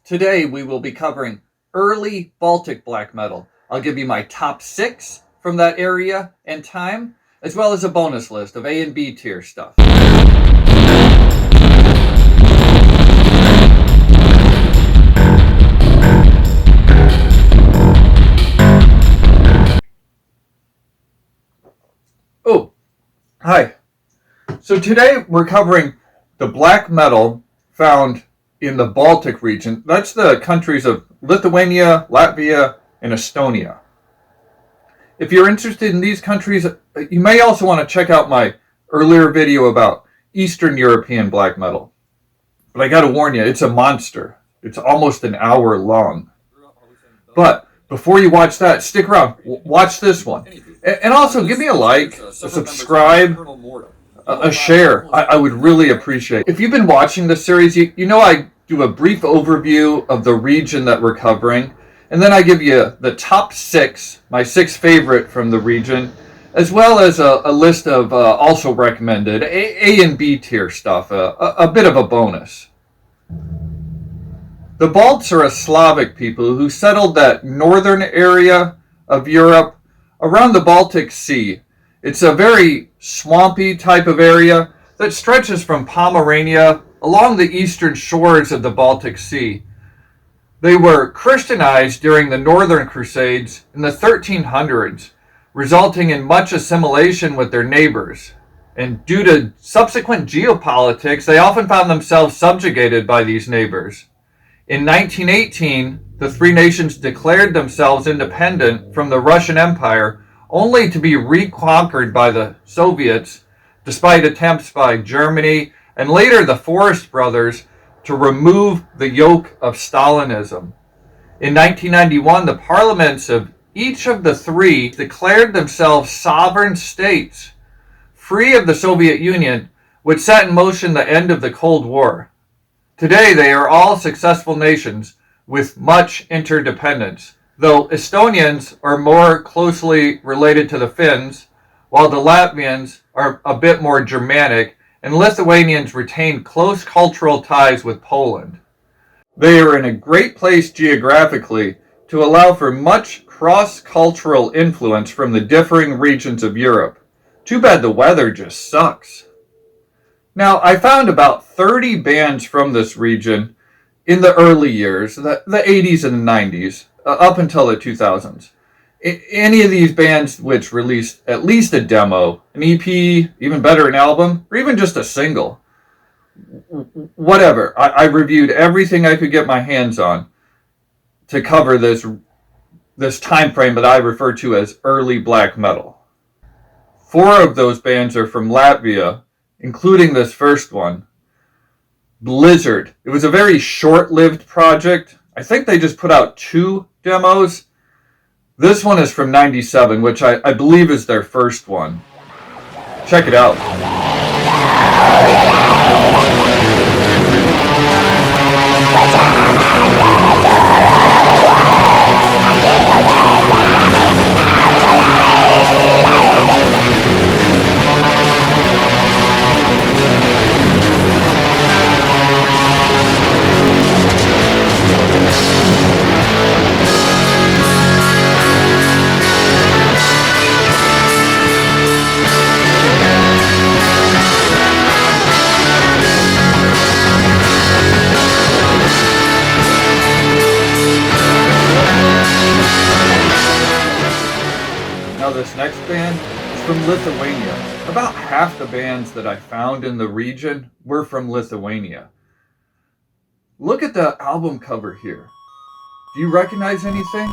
Today we will be covering early Baltic black metal. I'll give you my top 6 from that area and time, as well as a bonus list of A and B tier stuff. Oh, hi. So today we're covering the black metal found in the Baltic region. That's the countries of Lithuania, Latvia, and Estonia. If you're interested in these countries, you may also want to check out my earlier video about Eastern European black metal. But I gotta warn you, it's a monster. It's almost an hour long. But before you watch that, stick around. Watch this one. And also give me a like, a subscribe, a share. I would really appreciate it. If you've been watching this series, you know I do a brief overview of the region that we're covering, and then I give you the top 6, my 6 favorite from the region, as well as a list of also recommended A and B tier stuff, a bit of a bonus. The Balts are a Slavic people who settled that northern area of Europe around the Baltic Sea. It's a very swampy type of area that stretches from Pomerania along the eastern shores of the Baltic Sea. They were Christianized during the Northern Crusades in the 1300s, resulting in much assimilation with their neighbors. And due to subsequent geopolitics, they often found themselves subjugated by these neighbors. In 1918, the three nations declared themselves independent from the Russian Empire, only to be reconquered by the Soviets, despite attempts by Germany and later the Forest Brothers to remove the yoke of Stalinism. In 1991, the parliaments of each of the three declared themselves sovereign states, free of the Soviet Union, which set in motion the end of the Cold War. Today, they are all successful nations with much interdependence, though Estonians are more closely related to the Finns, while the Latvians are a bit more Germanic, and Lithuanians retain close cultural ties with Poland. They are in a great place geographically to allow for much cross-cultural influence from the differing regions of Europe. Too bad the weather just sucks. Now, I found about 30 bands from this region in the early years, the 80s and the 90s, up until the 2000s. Any of these bands which released at least a demo, an EP, even better an album, or even just a single. Whatever. I reviewed everything I could get my hands on to cover this time frame that I refer to as early black metal. 4 of those bands are from Latvia, including this first one, Blizzard. It was a very short-lived project. I think they just put out 2 demos. This one is from 97, which I believe is their first one. Check it out. This next band is from Lithuania. About half the bands that I found in the region were from Lithuania. Look at the album cover here. Do you recognize anything?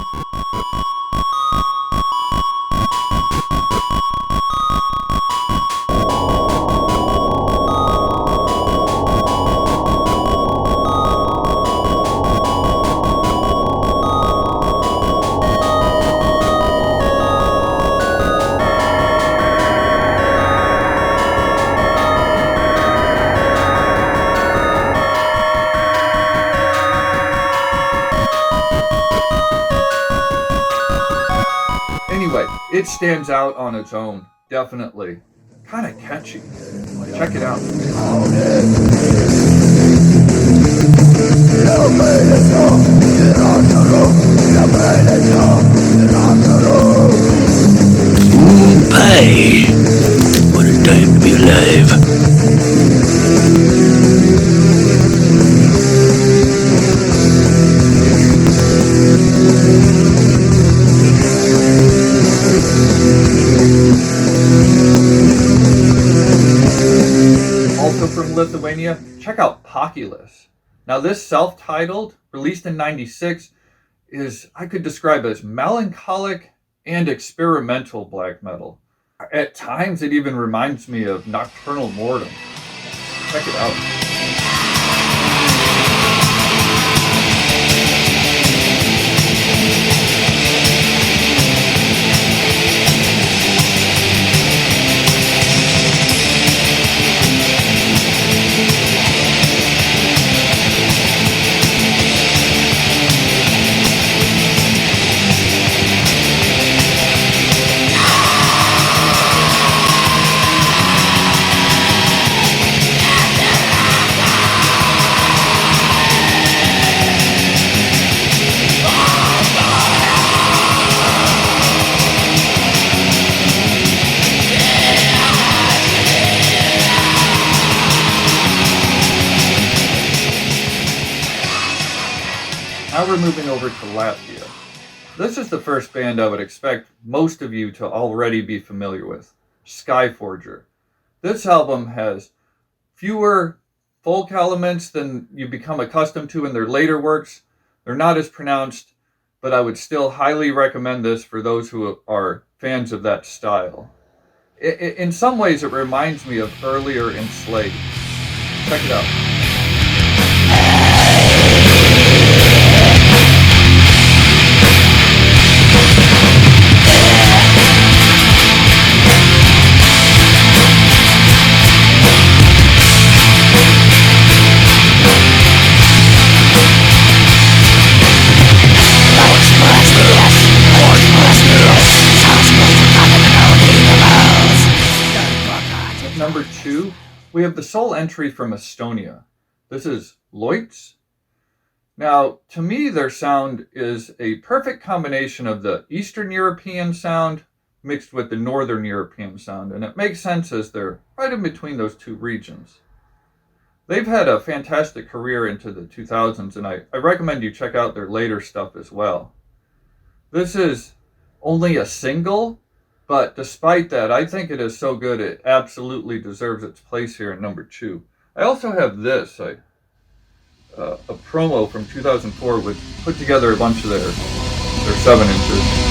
Anyway, it stands out on its own, definitely. Kind of catchy. Check it out. Help me, Now this self-titled, released in 96, I could describe as melancholic and experimental black metal. At times it even reminds me of Nocturnal Mortem. Check it out. Now we're moving over to Latvia. This is the first band I would expect most of you to already be familiar with, Skyforger. This album has fewer folk elements than you become accustomed to in their later works. They're not as pronounced, but I would still highly recommend this for those who are fans of that style. In some ways, it reminds me of earlier Enslaved. Check it out. Number 2, we have the sole entry from Estonia. This is Loits. Now, to me, their sound is a perfect combination of the Eastern European sound mixed with the Northern European sound, and it makes sense as they're right in between those two regions. They've had a fantastic career into the 2000s, and I recommend you check out their later stuff as well. This is only a single, but despite that, I think it is so good it absolutely deserves its place here at number 2. I also have this, a promo from 2004, which put together a bunch of their 7 inches.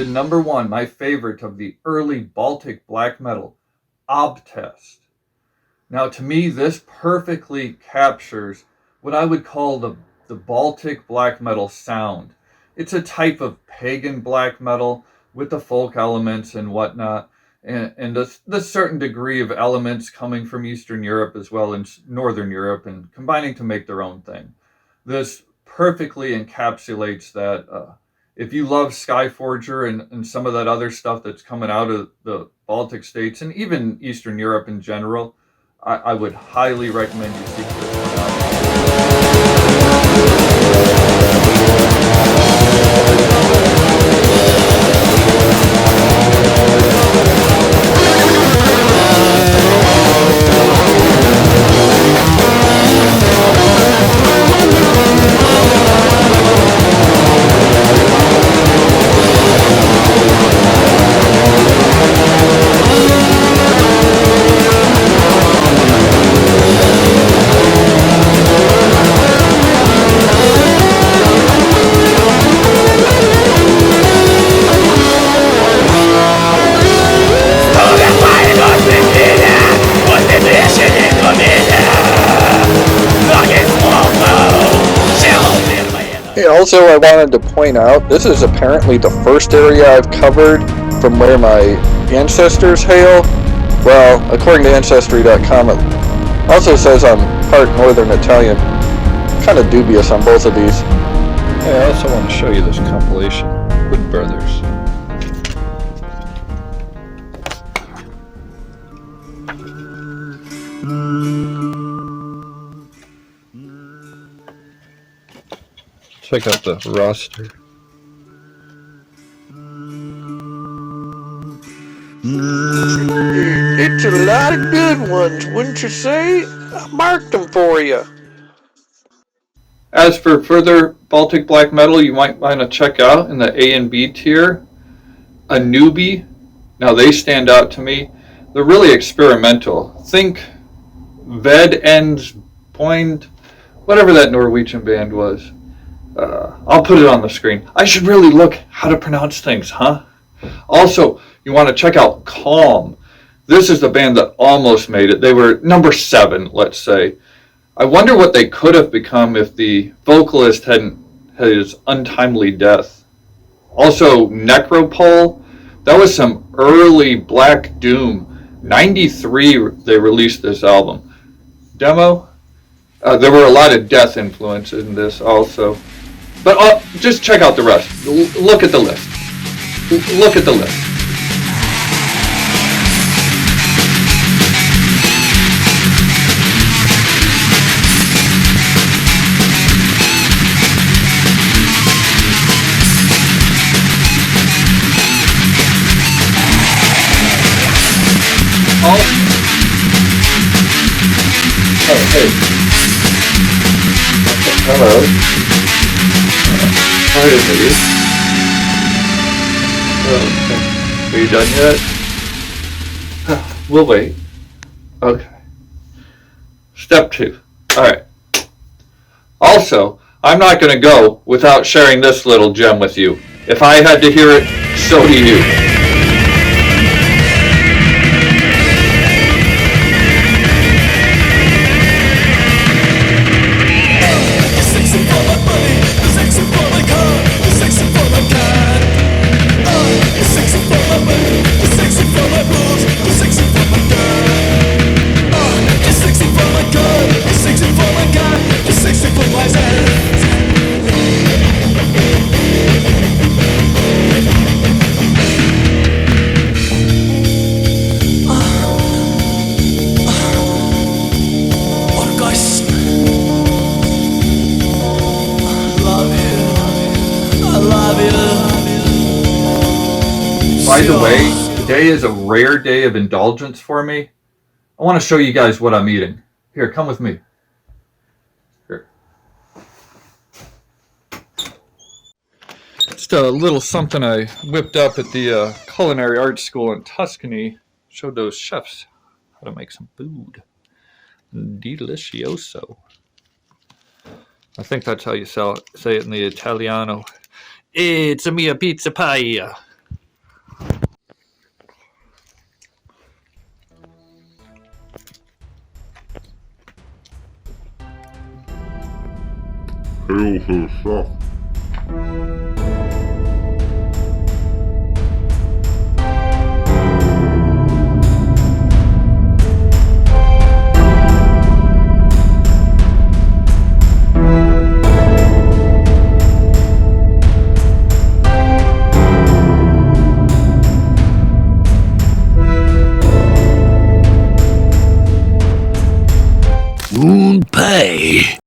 Number 1, my favorite of the early Baltic black metal, Obtest. Now, to me, this perfectly captures what I would call the Baltic black metal sound. It's a type of pagan black metal with the folk elements and whatnot, and the certain degree of elements coming from Eastern Europe as well as Northern Europe and combining to make their own thing. This perfectly encapsulates that. If you love Skyforger and some of that other stuff that's coming out of the Baltic states and even Eastern Europe in general, I would highly recommend you seek this one out. Also, I wanted to point out, this is apparently the first area I've covered from where my ancestors hail. Well, according to Ancestry.com, it also says I'm part Northern Italian. Kind of dubious on both of these. Yeah, I also want to show you this compilation, Wood Brothers. Check out the roster. It's a lot of good ones, wouldn't you say? I marked them for you. As for further Baltic black metal you might want to check out in the A and B tier, Anubi. Now they stand out to me. They're really experimental. Think Ved Ends Point, whatever that Norwegian band was. I'll put it on the screen. I should really look how to pronounce things, huh? Also, you want to check out Kalm. This is the band that almost made it. They were number 7, let's say. I wonder what they could have become if the vocalist hadn't had his untimely death. Also, Nekropol. That was some early Black Doom. 93 they released this album. Demo? There were a lot of death influences in this also. But just check out the rest. Look at the list. Look at the list. Oh, hey. Hello. Sorry to you. Okay. Are you done yet? We'll wait. Okay. Step 2. Alright. Also, I'm not going to go without sharing this little gem with you. If I had to hear it, so do you. By the way, today is a rare day of indulgence for me. I want to show you guys what I'm eating. Here, come with me. Here. Just a little something I whipped up at the culinary arts school in Tuscany. Showed those chefs how to make some food. Delicioso. I think that's how you say it in the Italiano. It's a mia pizza pie. Hail to the chef. Moon pie.